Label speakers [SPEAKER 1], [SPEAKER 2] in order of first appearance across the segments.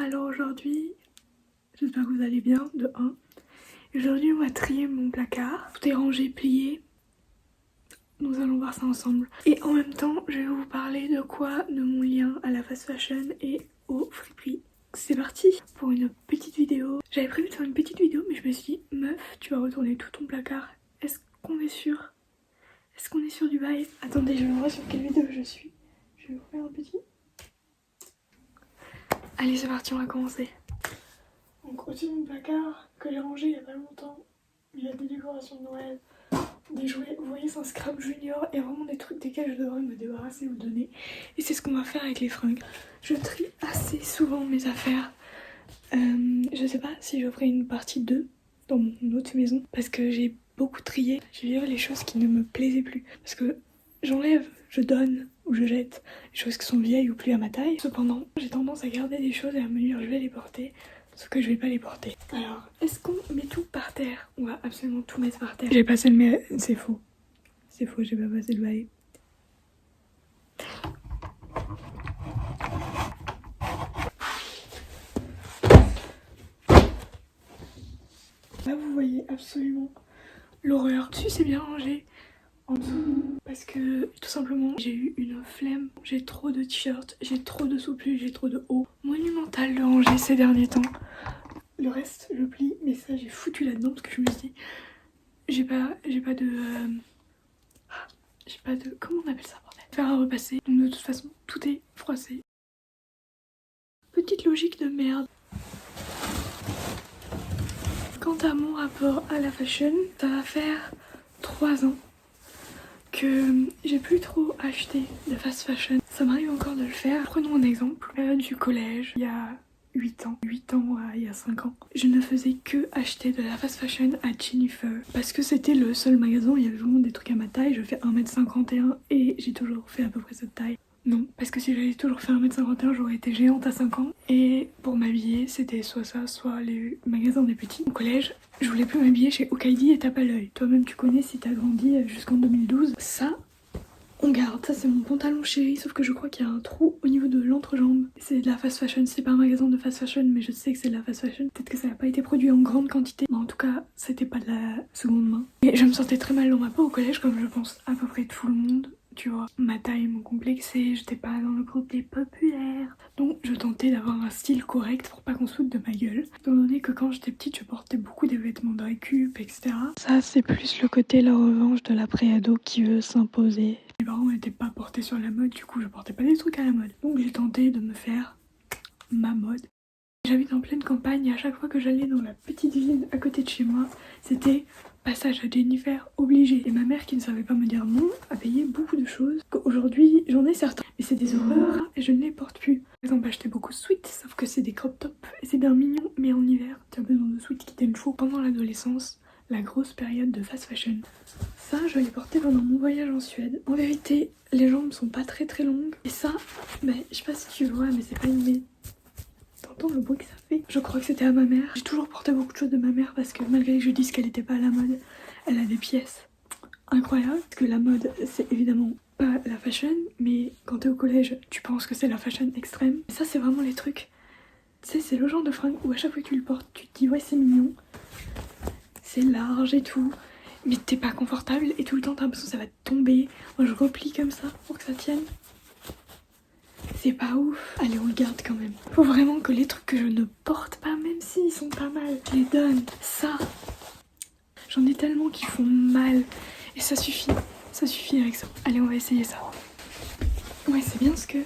[SPEAKER 1] Alors aujourd'hui, j'espère que vous allez bien, de 1. Aujourd'hui on va trier mon placard. Tout est rangé, plié. Nous allons voir ça ensemble. Et en même temps, je vais vous parler de quoi? De mon lien à la fast fashion et au friperie. C'est parti pour une petite vidéo. J'avais prévu de faire une petite vidéo mais je me suis dit, meuf, tu vas retourner tout ton placard. Est-ce qu'on est sûr? Est-ce qu'on est sûr du bail? Attendez, je vais voir sur quelle vidéo je suis. Je vais vous faire un petit... Allez, c'est parti, on va commencer. Donc au-dessus de mon placard que j'ai rangé il y a pas longtemps, il y a des décorations de Noël, des jouets, vous voyez c'est un scrap junior et vraiment des trucs desquels je devrais me débarrasser ou donner. Et c'est ce qu'on va faire avec les fringues. Je trie assez souvent mes affaires. Je sais pas si je ferai une partie 2 dans mon autre maison parce que j'ai beaucoup trié. J'ai viré les choses qui ne me plaisaient plus. Parce que j'enlève, je donne ou je jette les choses qui sont vieilles ou plus à ma taille. Cependant, j'ai tendance à garder des choses et à me dire je vais les porter. Sauf que je vais pas les porter. Alors, est-ce qu'on met tout par terre? On va absolument tout mettre par terre. J'ai passé le mail. C'est faux. C'est faux, j'ai pas passé le bail. Là, vous voyez absolument l'horreur. Dessus, c'est bien rangé. En dessous, parce que tout simplement, j'ai eu une flemme. J'ai trop de t-shirts, j'ai trop de souplules, j'ai trop de hauts. Monumental de ranger ces derniers temps. Le reste, je plie, mais ça, j'ai foutu là-dedans parce que je me suis dit, j'ai pas de... Comment on appelle ça, bordel? Faire à repasser. Donc de toute façon, tout est froissé. Petite logique de merde. Quant à mon rapport à la fashion, ça va faire 3 ans que j'ai plus trop acheté de fast fashion. Ça m'arrive encore de le faire. Prenons un exemple. Période du collège, il y a 8 ans il y a 5 ans. Je ne faisais que acheter de la fast fashion à Jennifer parce que c'était le seul magasin où il y avait vraiment des trucs à ma taille. Je fais 1m51 et j'ai toujours fait à peu près cette taille. Non, parce que si j'avais toujours fait 1m51, j'aurais été géante à 5 ans. Et pour m'habiller, c'était soit ça, soit les magasins des petits. Au collège, je voulais plus m'habiller chez Okaidi et Tape à l'œil. Toi-même, tu connais si t'as grandi jusqu'en 2012. Ça, on garde. Ça, c'est mon pantalon chéri, sauf que je crois qu'il y a un trou au niveau de l'entrejambe. C'est de la fast fashion. C'est pas un magasin de fast fashion, mais je sais que c'est de la fast fashion. Peut-être que ça n'a pas été produit en grande quantité. Mais en tout cas, c'était pas de la seconde main. Et je me sentais très mal dans ma peau au collège, comme je pense à peu près tout le monde. Tu vois, ma taille me complexait, j'étais pas dans le groupe des populaires. Donc je tentais d'avoir un style correct pour pas qu'on se foute de ma gueule. Étant donné que quand j'étais petite, je portais beaucoup des vêtements de récup, etc. Ça, c'est plus le côté la revanche de la pré-ado qui veut s'imposer. Mes parents n'étaient pas portés sur la mode, du coup je portais pas des trucs à la mode. Donc j'ai tenté de me faire ma mode. J'habite en pleine campagne et à chaque fois que j'allais dans la petite ville à côté de chez moi, c'était passage à Jennifer obligé. Et ma mère qui ne savait pas me dire non a payé beaucoup de choses. Aujourd'hui j'en ai certains, mais c'est des horreurs et je ne les porte plus. Par exemple, acheté beaucoup de sweats, sauf que c'est des crop tops et c'est bien mignon, mais en hiver, tu as besoin de sweats qui tiennent chaud. Pendant l'adolescence, la grosse période de fast fashion. Ça, je l'ai porté pendant mon voyage en Suède. En vérité, les jambes sont pas très longues. Et ça, je sais pas si tu vois, mais c'est pas une... T'entends le bruit que ça fait? Je crois que c'était à ma mère. J'ai toujours porté beaucoup de choses de ma mère parce que malgré que je dise qu'elle était pas à la mode, elle a des pièces incroyables. Parce que la mode, c'est évidemment pas la fashion, mais quand t'es au collège, tu penses que c'est la fashion extrême. Et ça, c'est vraiment les trucs. Tu sais, c'est le genre de fringue où à chaque fois que tu le portes, tu te dis ouais, c'est mignon, c'est large et tout, mais t'es pas confortable et tout le temps t'as l'impression que ça va te tomber. Moi, je replie comme ça pour que ça tienne. C'est pas ouf. Allez, on le garde quand même. Faut vraiment que les trucs que je ne porte pas, même s'ils sont pas mal, je les donne. Ça, j'en ai tellement qui font mal. Et ça suffit. Ça suffit avec ça. Allez, on va essayer ça. Ouais, c'est bien ce que...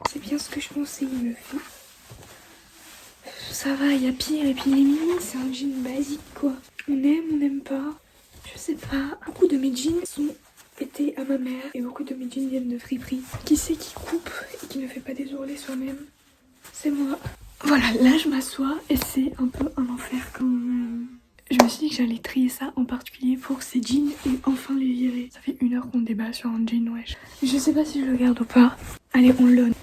[SPEAKER 1] C'est bien ce que je pensais, il me fait. Ça va, il y a pire. Et puis les mini, c'est un jean basique, quoi. On n'aime pas. Je sais pas. Beaucoup de mes jeans sont... été à ma mère et beaucoup de mes jeans viennent de friperie. Qui c'est qui coupe et qui ne fait pas des ourlets soi-même? C'est moi. Voilà, là je m'assois et c'est un peu un enfer quand même. Je me suis dit que j'allais trier ça en particulier pour ces jeans et enfin les virer. Ça fait 1 heure qu'on débat sur un jean, wesh. Je sais pas si je le garde ou pas. Allez, on le donne.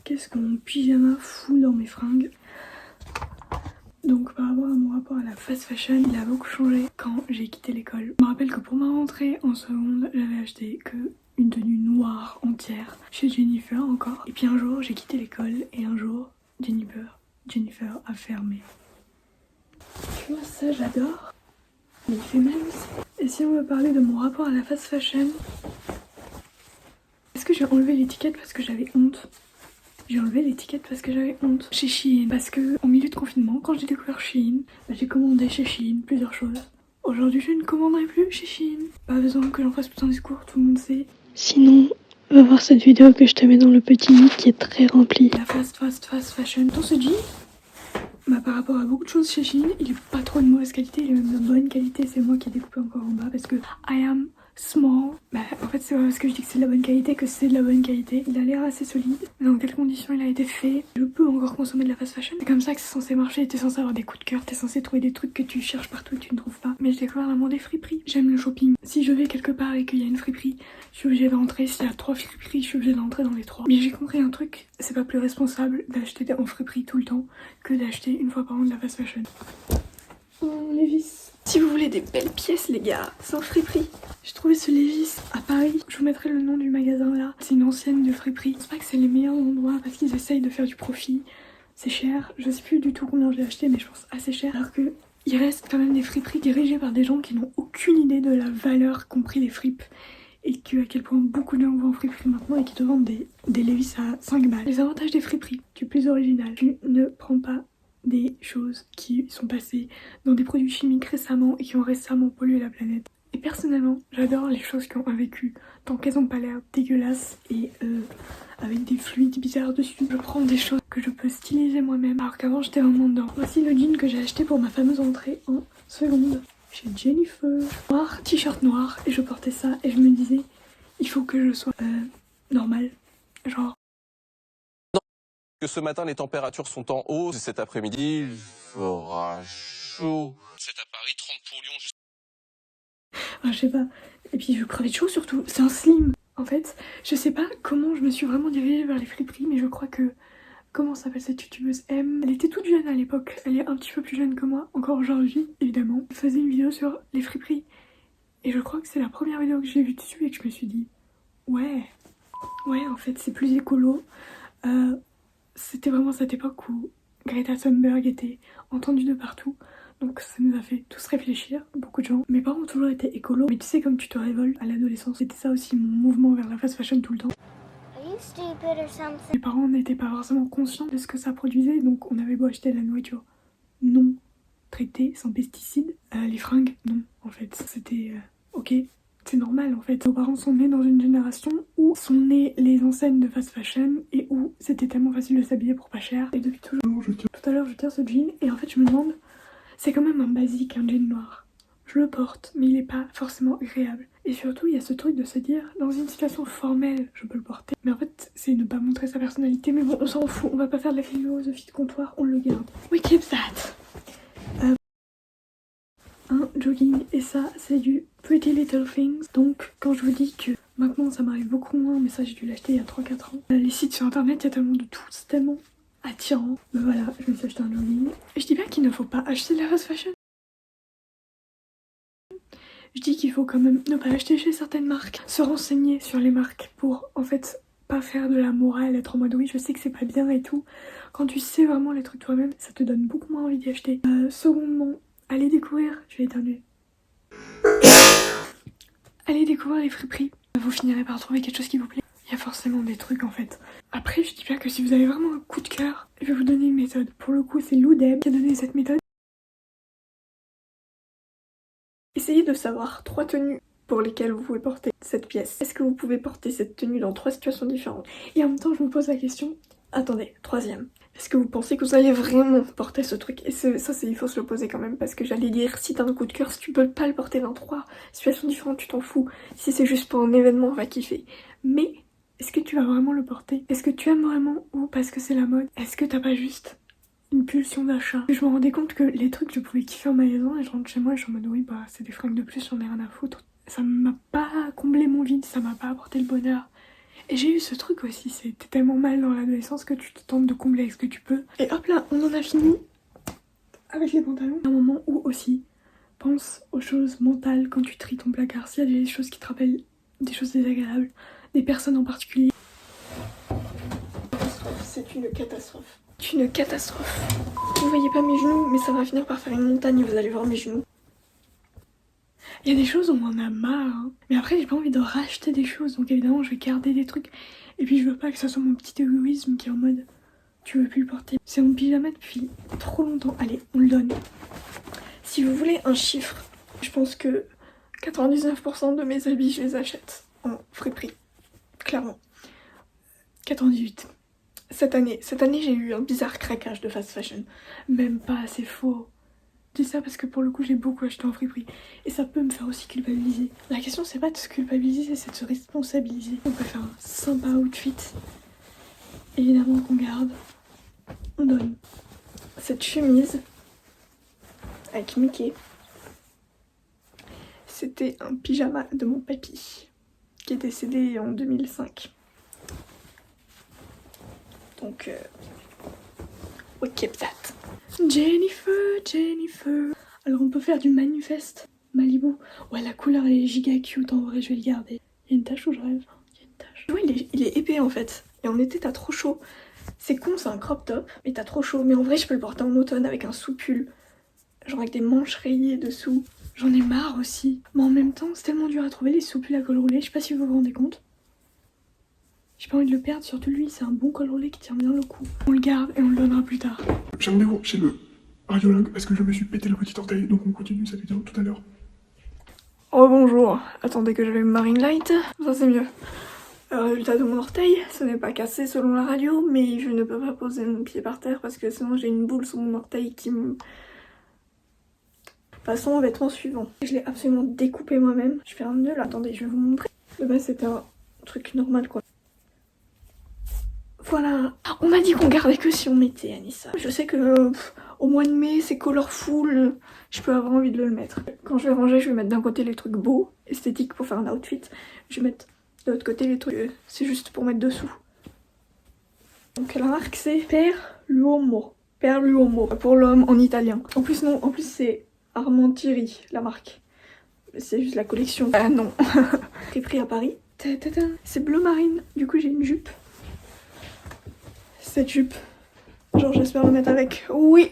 [SPEAKER 1] Qu'est-ce que mon pyjama fout dans mes fringues? Donc par rapport à mon rapport à la fast fashion, il a beaucoup changé quand j'ai quitté l'école. Je me rappelle que pour ma rentrée en seconde, j'avais acheté que une tenue noire entière chez Jennifer encore. Et puis un jour j'ai quitté l'école et un jour Jennifer a fermé. Tu vois ça j'adore, mais il fait mal aussi. Et si on veut parler de mon rapport à la fast fashion, est-ce que j'ai enlevé l'étiquette parce que j'avais honte? J'ai enlevé l'étiquette parce que j'avais honte chez Shein. Parce que au milieu de confinement, quand j'ai découvert Shein, j'ai commandé chez Shein plusieurs choses. Aujourd'hui, je ne commanderai plus chez Shein. Pas besoin que j'en fasse tout un discours, tout le monde sait. Sinon, va voir cette vidéo que je te mets dans le petit i qui est très rempli. La fast fashion. Dans ce jean, par rapport à beaucoup de choses chez Shein, il est pas trop de mauvaise qualité, il est même de bonne qualité. C'est moi qui ai découpé encore en bas parce que I am small. En fait c'est pas parce que je dis que c'est de la bonne qualité que c'est de la bonne qualité. Il a l'air assez solide. Mais dans quelles conditions il a été fait? Je peux encore consommer de la fast fashion. C'est comme ça que c'est censé marcher. T'es censé avoir des coups de cœur, t'es censé trouver des trucs que tu cherches partout et tu ne trouves pas. Mais j'ai découvert l'amour des friperies. J'aime le shopping. Si je vais quelque part et qu'il y a une friperie, je suis obligée d'entrer. S'il y a 3 friperies, je suis obligée d'entrer dans les 3. Mais j'ai compris un truc, c'est pas plus responsable d'acheter en friperie tout le temps que d'acheter une fois par an de la fast fashion. Oh, Levi's. Si vous voulez des belles pièces les gars, sans friperie. J'ai trouvé ce Levi's à Paris. Je vous mettrai le nom du magasin là. C'est une ancienne de friperie. Je pense pas que c'est les meilleurs endroits parce qu'ils essayent de faire du profit. C'est cher. Je sais plus du tout combien je l'ai acheté mais je pense assez cher. Alors que il reste quand même des friperies dirigées par des gens qui n'ont aucune idée de la valeur qu'ont pris les fripes. Et à quel point beaucoup de gens vont en friperie maintenant et qui te vendent des Levi's à 5 balles. Les avantages des friperies, tu es plus original. Tu ne prends pas des choses qui sont passées dans des produits chimiques récemment et qui ont récemment pollué la planète. Et personnellement, j'adore les choses qui ont un vécu tant qu'elles n'ont pas l'air dégueulasses et avec des fluides bizarres dessus. Je prends des choses que je peux styliser moi-même alors qu'avant j'étais vraiment dedans. Voici le jean que j'ai acheté pour ma fameuse entrée en seconde chez Jennifer. Noir, t-shirt noir, et je portais ça et je me disais il faut que je sois normale, genre.
[SPEAKER 2] Que ce matin, les températures sont en hausse. Cet après-midi, il fera chaud. C'est à Paris, 30 pour Lyon.
[SPEAKER 1] Je sais pas. Et puis je crevais de chaud surtout. C'est un slim. En fait, je sais pas comment je me suis vraiment dirigée vers les friperies, mais je crois que... Comment s'appelle cette youtubeuse M? Elle était toute jeune à l'époque. Elle est un petit peu plus jeune que moi, encore aujourd'hui, évidemment. Elle faisait une vidéo sur les friperies. Et je crois que c'est la première vidéo que j'ai vue dessus et que je me suis dit... Ouais, en fait, c'est plus écolo. C'était vraiment cette époque où Greta Thunberg était entendue de partout. Donc ça nous a fait tous réfléchir, beaucoup de gens. Mes parents ont toujours été écolos, mais tu sais comme tu te révoltes à l'adolescence. C'était ça aussi mon mouvement vers la fast fashion tout le temps. Mes parents n'étaient pas forcément conscients de ce que ça produisait, donc on avait beau acheter de la nourriture non traitée, sans pesticides. Les fringues, non, en fait. C'était ok. C'est normal en fait. Nos parents sont nés dans une génération où sont nées les enseignes de fast fashion et où c'était tellement facile de s'habiller pour pas cher. Et depuis toujours, tout à l'heure je tire ce jean et en fait je me demande, c'est quand même un basique, un jean noir. Je le porte mais il est pas forcément agréable. Et surtout il y a ce truc de se dire, dans une situation formelle je peux le porter. Mais en fait c'est ne pas montrer sa personnalité. Mais bon on s'en fout, on va pas faire de la philosophie de comptoir, on le garde. We keep that. Un jogging et ça c'est du Pretty Little Things. Donc quand je vous dis que maintenant ça m'arrive beaucoup moins, mais ça j'ai dû l'acheter il y a 3-4 ans. Les sites sur internet il y a tellement de tout, c'est tellement attirant. Mais voilà, je me suis acheté un jogging. Je dis pas qu'il ne faut pas acheter de la fast fashion. Je dis qu'il faut quand même ne pas acheter chez certaines marques, se renseigner sur les marques pour en fait pas faire de la morale, être en mode oui je sais que c'est pas bien et tout. Quand tu sais vraiment les trucs toi-même, ça te donne beaucoup moins envie d'y acheter. Secondement, allez découvrir, je vais éternuer. Allez découvrir les friperies. Vous finirez par trouver quelque chose qui vous plaît. Il y a forcément des trucs en fait. Après je dis bien que si vous avez vraiment un coup de cœur, je vais vous donner une méthode. Pour le coup c'est Loudem qui a donné cette méthode. Essayez de savoir 3 tenues pour lesquelles vous pouvez porter cette pièce. Est-ce que vous pouvez porter cette tenue dans 3 situations différentes? Et en même temps je me pose la question, attendez, 3e. Est-ce que vous pensez que vous allez vraiment porter ce truc? Et ça, il faut se le poser quand même, parce que j'allais dire, si t'as un coup de cœur, si tu peux pas le porter dans 3 situations différentes, tu t'en fous. Si c'est juste pour un événement, on va kiffer. Mais, est-ce que tu vas vraiment le porter? Est-ce que tu aimes vraiment ou parce que c'est la mode? Est-ce que t'as pas juste une pulsion d'achat? Je me rendais compte que les trucs, je pouvais kiffer en magasin, et je rentre chez moi et je suis en mode, oui, bah, c'est des fringues de plus, j'en ai rien à foutre. Ça m'a pas comblé mon vide, ça m'a pas apporté le bonheur. Et j'ai eu ce truc aussi, c'était tellement mal dans l'adolescence que tu te tentes de combler avec ce que tu peux. Et hop là, on en a fini avec les pantalons. Un moment où aussi, pense aux choses mentales quand tu tries ton placard. S'il y a des choses qui te rappellent des choses désagréables, des personnes en particulier. C'est une catastrophe. C'est une catastrophe. Vous voyez pas mes genoux, mais ça va finir par faire une montagne, vous allez voir mes genoux. Il y a des choses où on en a marre, hein. Mais après j'ai pas envie de racheter des choses, donc évidemment je vais garder des trucs. Et puis je veux pas que ça soit mon petit égoïsme qui est en mode tu veux plus le porter. C'est mon pyjama depuis trop longtemps. Allez, on le donne. Si vous voulez un chiffre, je pense que 99% de mes habits je les achète en friperie. Clairement. 98. Cette année j'ai eu un bizarre craquage de fast fashion. Même pas assez faux. Je dis ça parce que pour le coup j'ai beaucoup acheté en friperie et ça peut me faire aussi culpabiliser. La question c'est pas de se culpabiliser, c'est de se responsabiliser. On peut faire un sympa outfit, évidemment qu'on garde. On donne cette chemise avec Mickey. C'était un pyjama de mon papy qui est décédé en 2005. Donc we keep that. Jennifer. Alors on peut faire du manifeste Malibu. Ouais, la couleur elle est giga cute, en vrai je vais le garder. Il y a une tache où je rêve. Il y a une tache. Ouais, il est épais en fait. Et en été t'as trop chaud. C'est con, c'est un crop top, mais t'as trop chaud. Mais en vrai je peux le porter en automne avec un sous-pull. Genre avec des manches rayées dessous. J'en ai marre aussi. Mais en même temps c'est tellement dur à trouver les sous-pulls à col roulé. Je sais pas si vous vous rendez compte. J'ai pas envie de le perdre, surtout lui, c'est un bon col roulé qui tient bien le coup. On le garde et on le donnera plus tard.
[SPEAKER 3] J'ai rendez-vous chez le radiologue parce que je me suis pété le petit orteil, donc on continue cette vidéo tout à l'heure.
[SPEAKER 1] Oh bonjour, attendez que j'allume ma ring light, ça c'est mieux. Le résultat de mon orteil, ce n'est pas cassé selon la radio, mais je ne peux pas poser mon pied par terre parce que sinon j'ai une boule sur mon orteil qui me... Passons au vêtement suivant. Je l'ai absolument découpé moi-même. Je fais un nœud là, attendez, je vais vous montrer. De base c'était un truc normal quoi. Voilà, on m'a dit qu'on gardait que si on mettait Anissa. Je sais que au mois de mai c'est colorful, je peux avoir envie de le mettre. Quand je vais ranger, je vais mettre d'un côté les trucs beaux, esthétiques pour faire un outfit. Je vais mettre de l'autre côté les trucs, c'est juste pour mettre dessous. Donc la marque c'est Per l'uomo. Per l'uomo, pour l'homme en italien. En plus non, en plus c'est Armentieri la marque. C'est juste la collection. Ah non. J'ai pris à Paris. C'est bleu marine, du coup j'ai une jupe. Cette jupe, genre j'espère le mettre avec. Oui.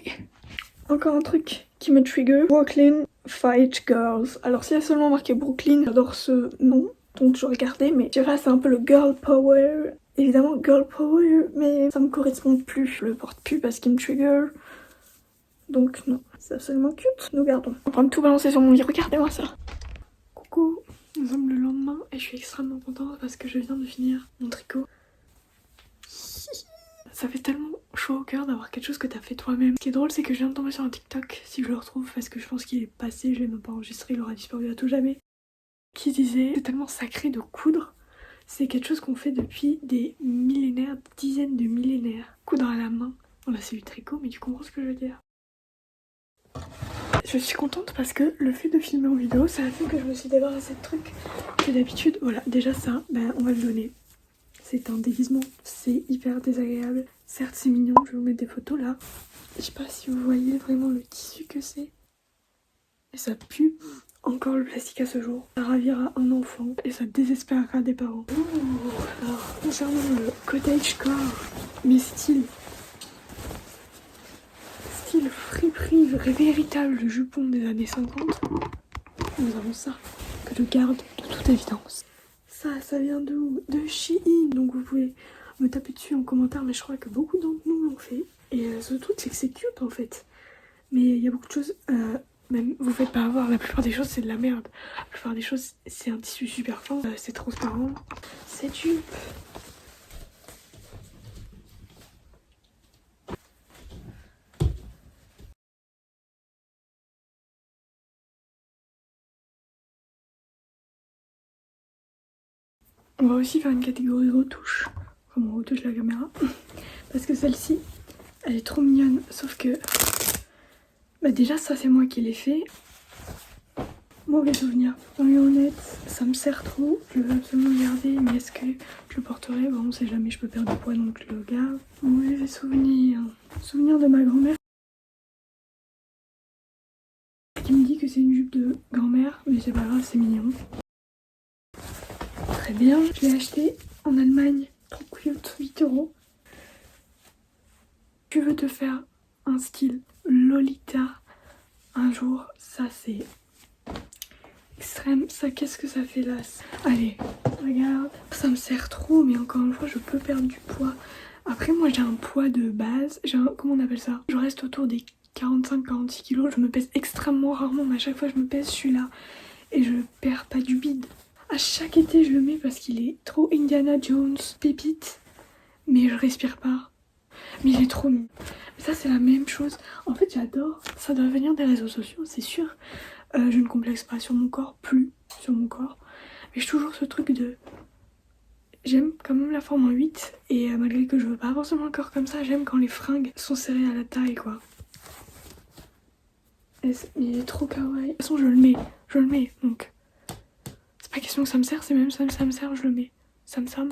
[SPEAKER 1] Encore un truc qui me trigger. Brooklyn Fight Girls. Alors s'il y a seulement marqué Brooklyn, j'adore ce nom, donc je regardais, mais je sais pas, c'est un peu le girl power. Évidemment girl power, mais ça me correspond plus. Je le porte plus parce qu'il me trigger. Donc non, c'est absolument cute. Nous gardons. On va me tout balancer sur mon lit, regardez-moi ça. Coucou, nous sommes le lendemain et je suis extrêmement contente parce que je viens de finir mon tricot. Ça fait tellement chaud au cœur d'avoir quelque chose que t'as fait toi-même. Ce qui est drôle, c'est que je viens de tomber sur un TikTok, si je le retrouve, parce que je pense qu'il est passé, je l'ai même pas enregistré, il aura disparu à tout jamais. Qui disait, c'est tellement sacré de coudre, c'est quelque chose qu'on fait depuis des millénaires, des dizaines de millénaires. Coudre à la main. Bon là c'est du tricot, mais tu comprends ce que je veux dire. Je suis contente parce que le fait de filmer en vidéo, ça a fait que je me suis débarrassée de trucs que d'habitude, voilà, déjà ça, ben on va le donner. C'est un déguisement, c'est hyper désagréable. Certes c'est mignon, je vais vous mettre des photos là. Je sais pas si vous voyez vraiment le tissu que c'est. Et ça pue encore le plastique à ce jour. Ça ravira un enfant et ça désespérera des parents. Ouh. Alors concernant le cottagecore, mes styles friperie, véritable jupon des années 50. Nous avons ça, que je garde de toute évidence. Ça vient d'où? De Shein, donc vous pouvez me taper dessus en commentaire, mais je crois que beaucoup d'entre nous l'ont fait. Et ce truc c'est que c'est cute en fait. Mais il y a beaucoup de choses, même vous faites pas avoir, la plupart des choses c'est de la merde. La plupart des choses c'est un tissu super fin, c'est transparent. Cette jupe. On va aussi faire une catégorie retouche, comme on retouche la caméra, parce que celle-ci, elle est trop mignonne, sauf que, bah déjà ça c'est moi qui l'ai fait. Mauvais souvenir, soyons honnête, ça me sert trop, je veux absolument le garder, mais est-ce que je le porterai? Bon on sait jamais, je peux perdre du poids donc je le garde. Mauvais souvenir, souvenir de ma grand-mère qui me dit que c'est une jupe de grand-mère, mais c'est pas grave, c'est mignon. Très très bien. Je l'ai acheté en Allemagne, trop cute, 8 €. Tu veux te faire un style Lolita un jour, ça c'est extrême. Ça, qu'est-ce que ça fait là? Allez, regarde, ça me sert trop, mais encore une fois, je peux perdre du poids. Après, moi j'ai un poids de base, comment on appelle ça? Je reste autour des 45-46 kilos, je me pèse extrêmement rarement, mais à chaque fois je me pèse, je suis là et je perds pas du bide. À chaque été, je le mets parce qu'il est trop Indiana Jones, pépite, mais je respire pas. Mais il est trop mignon. Ça c'est la même chose. En fait j'adore. Ça doit venir des réseaux sociaux, c'est sûr. Je ne complexe pas sur mon corps, plus sur mon corps. Mais j'ai toujours ce truc de... J'aime quand même la forme en 8. Et malgré que je veux pas forcément un corps comme ça, j'aime quand les fringues sont serrées à la taille quoi. Il est trop kawaii. De toute façon je le mets. Donc c'est pas question que ça me sert, c'est même ça me sert, je le mets. Sam Sam.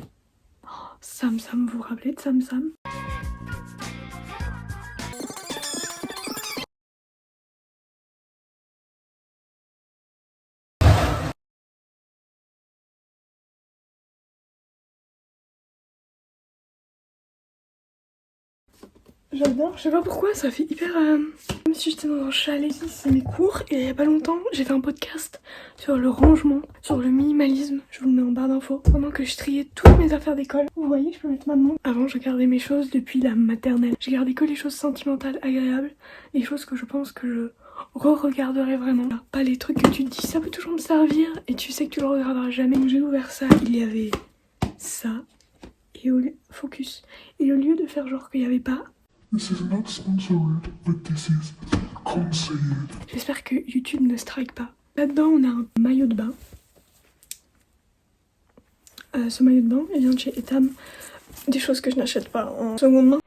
[SPEAKER 1] Oh, Sam Sam, vous vous rappelez de Sam Sam? J'adore, je sais pas pourquoi, ça fait hyper... Comme si j'étais dans un chalet, c'est mes cours, et il y a pas longtemps, j'ai fait un podcast sur le rangement, sur le minimalisme, je vous le mets en barre d'infos, pendant que je triais toutes mes affaires d'école. Vous voyez, je peux mettre maintenant. Avant, je gardais mes choses depuis la maternelle. J'ai gardé que les choses sentimentales, agréables, les choses que je pense que je re-regarderai vraiment. Pas les trucs que tu te dis, ça peut toujours me servir, et tu sais que tu le regarderas jamais. Donc j'ai ouvert ça, il y avait ça, et focus. Et au lieu de faire genre qu'il y avait pas...
[SPEAKER 3] This is not sponsored, but this is conseilled.
[SPEAKER 1] J'espère que YouTube ne strike pas. Là-dedans, on a un maillot de bain. Ce maillot de bain, il vient de chez Etam. Des choses que je n'achète pas en seconde main.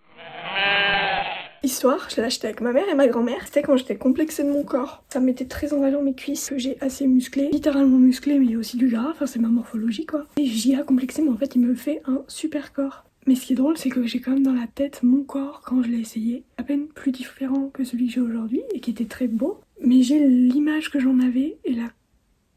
[SPEAKER 1] Histoire, je l'ai acheté avec ma mère et ma grand-mère. C'était quand j'étais complexée de mon corps. Ça me mettait très en valeur mes cuisses, que j'ai assez musclées. Littéralement musclées, mais il y a aussi du gras. Enfin, c'est ma morphologie, quoi. Et j'y ai complexé, mais en fait, il me fait un super corps. Mais ce qui est drôle, c'est que j'ai quand même dans la tête mon corps quand je l'ai essayé. À peine plus différent que celui que j'ai aujourd'hui et qui était très beau. Mais j'ai l'image que j'en avais et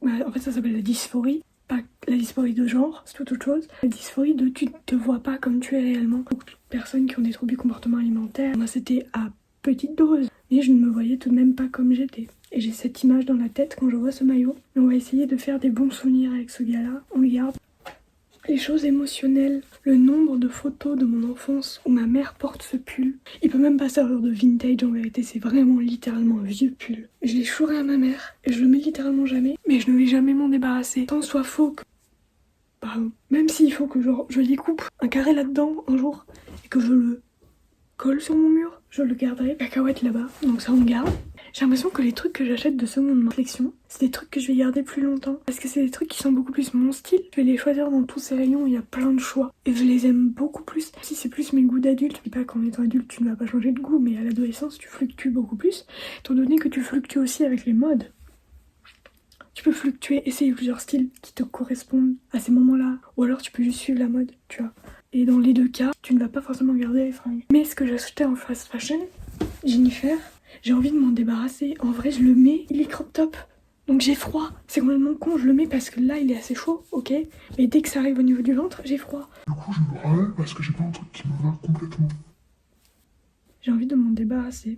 [SPEAKER 1] en fait, ça s'appelle la dysphorie. Pas la dysphorie de genre, c'est tout autre chose. La dysphorie de tu te vois pas comme tu es réellement. Beaucoup de personnes qui ont des troubles du comportement alimentaire. Moi, c'était à petite dose. Mais je ne me voyais tout de même pas comme j'étais. Et j'ai cette image dans la tête quand je vois ce maillot. Et on va essayer de faire des bons souvenirs avec ce gars-là. On le garde. Les choses émotionnelles, le nombre de photos de mon enfance où ma mère porte ce pull. Il peut même pas servir de vintage en vérité, c'est vraiment littéralement un vieux pull. Je l'ai chouré à ma mère et je le mets littéralement jamais, mais je ne vais jamais m'en débarrasser. Tant soit faux que... Pardon. Même s'il faut que je découpe un carré là-dedans un jour et que je le colle sur mon mur, je le garderai. Cacahuète là-bas, donc ça on garde. J'ai l'impression que les trucs que j'achète de seconde main collection, c'est des trucs que je vais garder plus longtemps. Parce que c'est des trucs qui sont beaucoup plus mon style. Je vais les choisir dans tous ces rayons où il y a plein de choix. Et je les aime beaucoup plus. Si c'est plus mes goûts d'adulte, je dis pas qu'en étant adulte tu ne vas pas changer de goût, mais à l'adolescence tu fluctues beaucoup plus. Étant donné que tu fluctues aussi avec les modes. Tu peux fluctuer, essayer plusieurs styles qui te correspondent à ces moments-là. Ou alors tu peux juste suivre la mode, tu vois. Et dans les deux cas, tu ne vas pas forcément garder les fringues. Mais ce que j'achetais en fast fashion, Jennifer, j'ai envie de m'en débarrasser. En vrai, je le mets, il est crop top. Donc j'ai froid. C'est complètement con, je le mets parce que là, il est assez chaud, ok. Mais dès que ça arrive au niveau du ventre, j'ai froid.
[SPEAKER 3] Du coup, je me râle parce que j'ai pas un truc qui me va complètement.
[SPEAKER 1] J'ai envie de m'en débarrasser.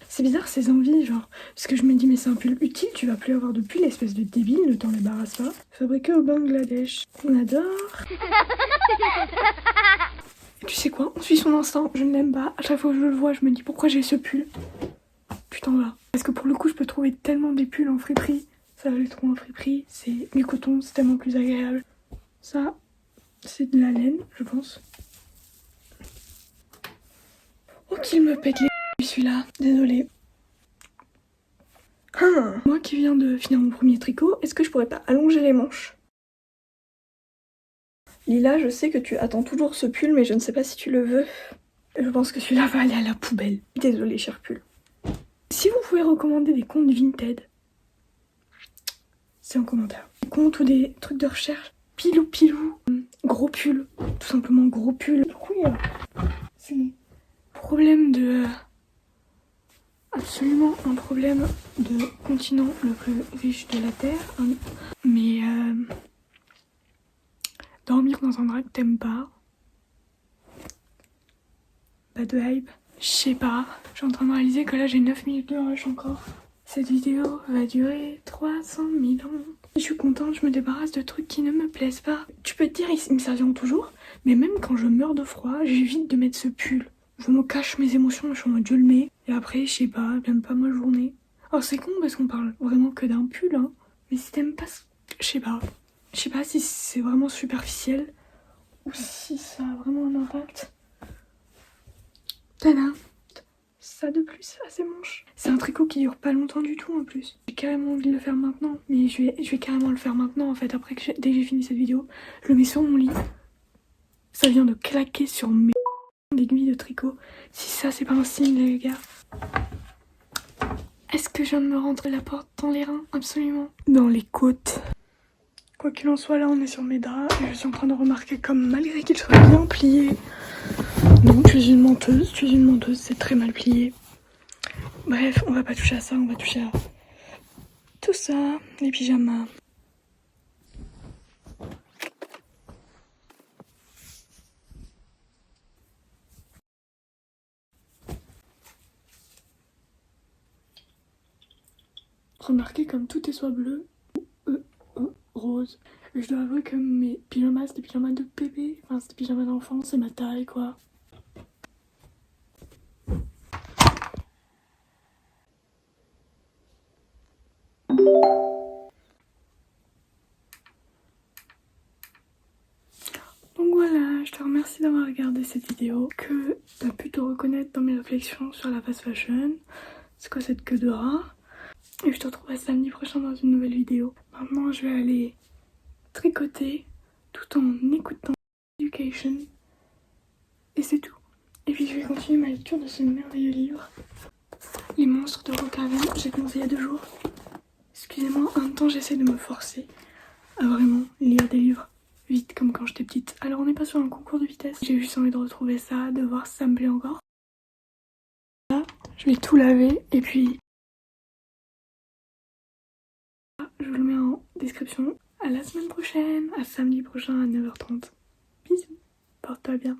[SPEAKER 1] C'est bizarre ces envies, genre. Parce que je me dis, mais c'est un pull utile, tu vas plus avoir de pull, espèce de débile, ne t'en débarrasse pas. Fabriqué au Bangladesh. On adore. Tu sais quoi, on suit son instinct, je ne l'aime pas. À chaque fois que je le vois, je me dis pourquoi j'ai ce pull. Putain va. Parce que pour le coup, je peux trouver tellement des pulls en friperie. Ça, je les trouve en friperie. C'est du coton, c'est tellement plus agréable. Ça, c'est de la laine, je pense. Oh, qu'il me pète les celui-là. Désolée. Moi qui viens de finir mon premier tricot, est-ce que je pourrais pas allonger les manches? Lila, je sais que tu attends toujours ce pull, mais je ne sais pas si tu le veux. Je pense que celui-là va aller à la poubelle. Désolée, cher pull. Si vous pouvez recommander des comptes Vinted, c'est en commentaire. Des comptes ou des trucs de recherche. Pilou, gros pull. Tout simplement gros pull. Du coup, il y a... C'est problème de... Absolument un problème de continent le plus riche de la Terre. Mais... investir dans un drap que t'aimes pas. Bad vibe. Je sais pas. Je suis en train de réaliser que là j'ai 9 minutes de rush encore. Cette vidéo va durer 300 000 ans. Je suis contente, je me débarrasse de trucs qui ne me plaisent pas. Tu peux te dire, ils me serviront toujours, mais même quand je meurs de froid, j'évite de mettre ce pull. Je me cache mes émotions, je suis en mode je le mets. Et après, je sais pas, j'aime pas ma journée. Alors c'est con parce qu'on parle vraiment que d'un pull, hein. Mais si t'aimes pas, je sais pas. Je sais pas si c'est vraiment superficiel ou si ça a vraiment un impact. Tada! Ça de plus à ses manches. C'est un tricot qui dure pas longtemps du tout en plus. J'ai carrément envie de le faire maintenant. Mais je vais carrément le faire maintenant en fait. Après que dès que j'ai fini cette vidéo, je le mets sur mon lit. Ça vient de claquer sur mes aiguilles de tricot. Si ça c'est pas un signe les gars. Est-ce que je viens de me rentrer la porte dans les reins? Absolument. Dans les côtes. Quoi qu'il en soit, là on est sur mes draps et je suis en train de remarquer comme malgré qu'ils soient bien pliés. Non, tu es une menteuse, c'est très mal plié. Bref, on va pas toucher à ça, on va toucher à tout ça, les pyjamas. Remarquez comme tout est soit bleu ou rose. Et je dois avouer que mes pyjamas, c'est des pyjamas de bébé, enfin c'est des pyjamas d'enfant, c'est ma taille quoi. Donc voilà, je te remercie d'avoir regardé cette vidéo, que t'as pu te reconnaître dans mes réflexions sur la fast fashion. C'est quoi cette queue de rat? Et je te retrouve samedi prochain dans une nouvelle vidéo. Maintenant je vais aller tricoter tout en écoutant Education. Et c'est tout. Et puis je vais continuer ma lecture de ce merveilleux livre. Les monstres de Rockhaven, j'ai commencé il y a 2 jours. Excusez-moi, en même temps j'essaie de me forcer à vraiment lire des livres vite comme quand j'étais petite. Alors on n'est pas sur un concours de vitesse. J'ai juste envie de retrouver ça, de voir si ça me plaît encore. Là, je vais tout laver et puis je vous le mets en description. À la semaine prochaine, à samedi prochain à 9h30. Bisous, porte-toi bien.